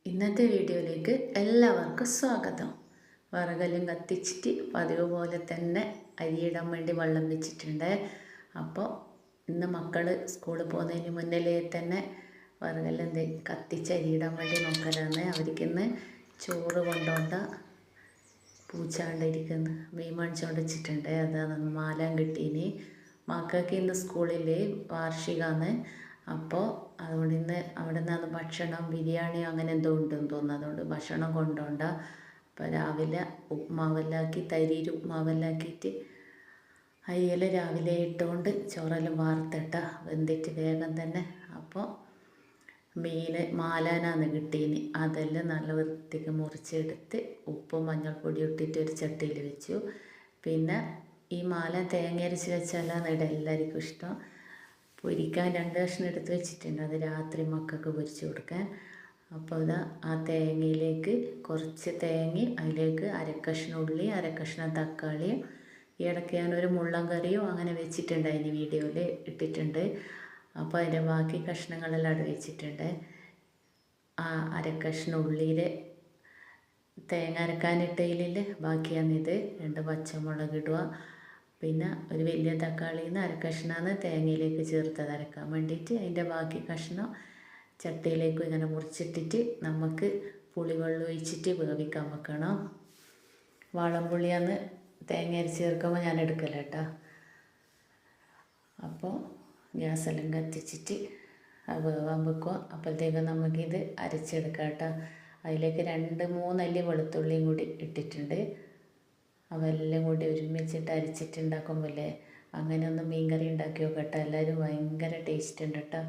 ഇന്നത്തെ വീഡിയോയിലേക്ക് എല്ലാവർക്കും സ്വാഗതം. വിറകെല്ലാം കത്തിച്ചിട്ട് പതിവ് പോലെ തന്നെ അരിയിടാൻ വേണ്ടി വെള്ളം വെച്ചിട്ടുണ്ട്. അപ്പോൾ ഇന്ന് മക്കൾ സ്കൂളിൽ പോകുന്നതിന് മുന്നിലേ തന്നെ വിറകെല്ലാം കത്തിച്ച് അരിയിടാൻ വേണ്ടി നോക്കലാണ്. അവർക്കിന്ന് ചോറ് കൊണ്ടുകൊണ്ട പൂച്ചാണ്ടിരിക്കുന്നു മീൻ മേടിച്ചുകൊണ്ട് വെച്ചിട്ടുണ്ട്. അതാണ് മാലാൻ കിട്ടീനി. മക്കൾക്ക് ഇന്ന് സ്കൂളിൽ വാർഷികമാണ്. അപ്പോൾ അതുകൊണ്ട് ഇന്ന് അവിടെ നിന്നാണ് ഭക്ഷണം, ബിരിയാണി അങ്ങനെ എന്തോ ഉണ്ടെന്ന് തോന്നുന്നു. അതുകൊണ്ട് ഭക്ഷണം കൊണ്ടുപോണ്ട. അപ്പോൾ രാവിലെ ഉപ്മാവെല്ലാക്കി, തരിയിൽ ഉപ്മാവെല്ലാക്കിയിട്ട് അരിയെല്ലാം രാവിലെ ഇട്ടുകൊണ്ട് ചോറെല്ലാം വാർത്തിട്ട വെന്തിട്ട് വേഗം തന്നെ. അപ്പോൾ മീൻ മാലാനാണ് കിട്ടീനി. അതെല്ലാം നല്ല വൃത്തിക്ക് മുറിച്ചെടുത്ത് ഉപ്പും മഞ്ഞൾപ്പൊടി ഇട്ടിട്ട് ഒരു ചട്ടിയിൽ വെച്ചു. പിന്നെ ഈ മാലാൻ തേങ്ങ അരച്ച് വെച്ചാലാണ് ഇവിടെ എല്ലാവർക്കും ഇഷ്ടം. പൊരിക്കാൻ 2 കഷ്ണം എടുത്ത് വെച്ചിട്ടുണ്ട്. അത് രാത്രി മക്കൾക്ക് പൊരിച്ച് കൊടുക്കാൻ. അപ്പോൾ ഇതാ ആ തേങ്ങയിലേക്ക് കുറച്ച് തേങ്ങയും അതിലേക്ക് 1/2 കഷ്ണം ഉള്ളി, 1/2 കഷ്ണം തക്കാളിയും, ഈ ഇടയ്ക്ക് ഞാനൊരു മുള്ളൻ കറിയും അങ്ങനെ വെച്ചിട്ടുണ്ട്, അതിന് വീഡിയോയിൽ ഇട്ടിട്ടുണ്ട്. അപ്പോൾ അതിൻ്റെ ബാക്കി കഷ്ണങ്ങളെല്ലാം അവിടെ വെച്ചിട്ടുണ്ട്. ആ 1/2 കഷ്ണം ഉള്ളിയിൽ തേങ്ങ അരക്കാനിട്ടതിൽ ബാക്കിയാണിത്. 2 പച്ചമുളക് ഇടുക. പിന്നെ ഒരു വലിയ തക്കാളിയിൽ നിന്ന് 1/2 കഷ്ണമാണ് തേങ്ങയിലേക്ക് ചേർത്തത് അരക്കാൻ വേണ്ടിയിട്ട്. അതിൻ്റെ ബാക്കി കഷ്ണം ചട്ടിയിലേക്ക് ഇങ്ങനെ മുറിച്ചിട്ടിട്ട് നമുക്ക് പുളിവെള്ളം ഒഴിച്ചിട്ട് വേവിക്കാൻ വെക്കണം. വാളംപുളിയാണ് തേങ്ങ അരച്ച് ചേർക്കുമ്പോൾ ഞാൻ എടുക്കല കേട്ടോ. അപ്പോൾ ഗ്യാസെല്ലാം കത്തിച്ചിട്ട് വേവാൻ വെക്കുക. അപ്പോഴത്തേക്കും നമുക്കിത് അരച്ചെടുക്കാം കേട്ടോ. അതിലേക്ക് 2-3 അല്ലി വെളുത്തുള്ളിയും കൂടി ഇട്ടിട്ടുണ്ട്. അവെല്ലാം കൂടി ഒരുമിച്ചിട്ട് അരിച്ചിട്ടുണ്ടാക്കുമ്പോഴല്ലേ അങ്ങനെ ഒന്ന് മീൻകറി ഉണ്ടാക്കി നോക്കട്ടെ. എല്ലാവരും ഭയങ്കര ടേസ്റ്റ് ഉണ്ട് കേട്ടോ.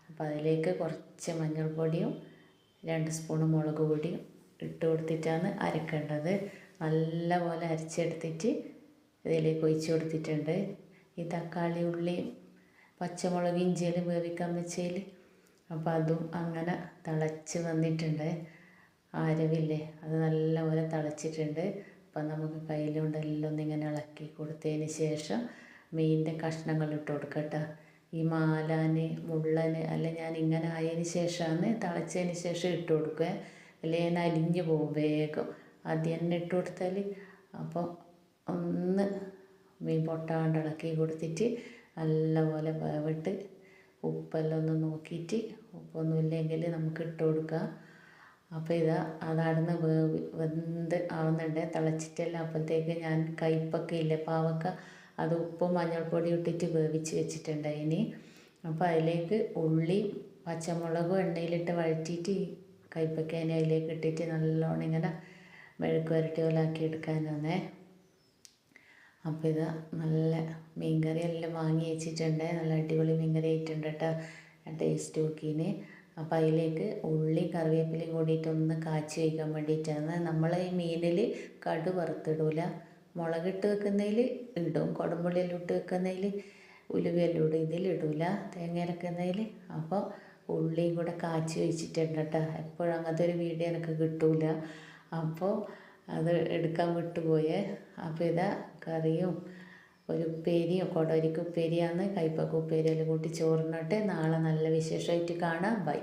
അപ്പോൾ അതിലേക്ക് കുറച്ച് മഞ്ഞൾപ്പൊടിയും 2 സ്പൂൺ മുളക് പൊടിയും ഇട്ട് കൊടുത്തിട്ടാണ് അരക്കേണ്ടത്. നല്ലപോലെ അരച്ചെടുത്തിട്ട് ഇതിലേക്ക് ഒഴിച്ച് കൊടുത്തിട്ടുണ്ട്. ഈ തക്കാളി, ഉള്ളി, പച്ചമുളക്, ഇഞ്ചിയെല്ലാം വേവിക്കാൻ വെച്ചതിൽ അപ്പോൾ അതും അങ്ങനെ തിളച്ച് വന്നിട്ടുണ്ട്. അരവില്ലേ അത് നല്ലപോലെ തിളച്ചിട്ടുണ്ട്. അപ്പം നമുക്ക് കയ്യിലുണ്ടെല്ലാം ഒന്നിങ്ങനെ ഇളക്കി കൊടുത്തതിന് ശേഷം മീനിൻ്റെ കഷ്ണങ്ങൾ ഇട്ട് കൊടുക്കട്ടോ. ഈ മാലാന്, മുള്ളന് എല്ലാം ഞാൻ ഇങ്ങനെ ആയതിന് ശേഷമാണ് തിളച്ചതിന് ശേഷം ഇട്ട് കൊടുക്കുക. അല്ലെങ്കിൽ ഞാൻ അലിഞ്ഞു പോകും വേഗം. ആദ്യം തന്നെ ഇട്ട് കൊടുത്താൽ അപ്പോൾ ഒന്ന് മീൻ പൊട്ടാണ്ട് ഇളക്കി കൊടുത്തിട്ട് നല്ലപോലെ വേവിട്ട് ഉപ്പെല്ലാം ഒന്ന് നോക്കിയിട്ട് ഉപ്പൊന്നും ഇല്ലെങ്കിൽ നമുക്ക് ഇട്ട് കൊടുക്കാം. അപ്പോൾ ഇതാ അതവിടുന്ന് വെന്ത് ആവുന്നുണ്ട്, തിളച്ചിട്ടല്ല. അപ്പോഴത്തേക്ക് ഞാൻ കയ്പക്ക ഇല്ലേ പാവക്ക, അത് ഉപ്പും മഞ്ഞൾപ്പൊടി ഇട്ടിട്ട് വേവിച്ച് വെച്ചിട്ടുണ്ട് അതിന്. അപ്പോൾ അതിലേക്ക് ഉള്ളി പച്ചമുളകും എണ്ണയിലിട്ട് വഴറ്റിയിട്ട് ഈ കയ്പക്കേനെ അതിലേക്ക് ഇട്ടിട്ട് നല്ലോണം ഇങ്ങനെ മെഴുക്ക് വരട്ടി പോലെ ആക്കി എടുക്കാനാണേ. അപ്പോൾ ഇതാ നല്ല മീൻകറി എല്ലാം വാങ്ങി വെച്ചിട്ടുണ്ട്. നല്ല അടിപൊളി മീൻകറി ആയിട്ടുണ്ട് കേട്ടോ. ടേസ്റ്റ് നോക്കീന്. അപ്പോൾ അതിലേക്ക് ഉള്ളി കറിവേപ്പിലയും കൂടിയിട്ടൊന്ന് കാച്ചി വയ്ക്കാൻ വേണ്ടിയിട്ടാണ്. നമ്മൾ ഈ മീനിൽ കടു വറുത്തിടൂല. മുളകിട്ട് വെക്കുന്നതിൽ ഇടും, കുടംപുളിയെല്ലാം ഇട്ട് വെക്കുന്നതിൽ ഉലുവയെല്ലാം ഇടും, ഇതിലിടൂല തേങ്ങ അരക്കുന്നതിൽ. അപ്പോൾ ഉള്ളിയും കൂടെ കാച്ചി വെച്ചിട്ടുണ്ട് കേട്ടോ. എപ്പോഴും അങ്ങനത്തെ ഒരു വീഡിയോ എനിക്ക് കിട്ടൂല. അപ്പോൾ അത് എടുക്കാൻ വിട്ടുപോയേ. അപ്പോൾ ഇതാ കറിയും ഒരു ഉപ്പേരിയും, കൊടവരിക്ക ഉപ്പേരിയാണ്, കയ്പക്ക ഉപ്പേരിയെല്ലാം കൂട്ടി ചോറിനട്ടെ. നാളെ നല്ല വിശേഷമായിട്ട് കാണാം. ബൈ.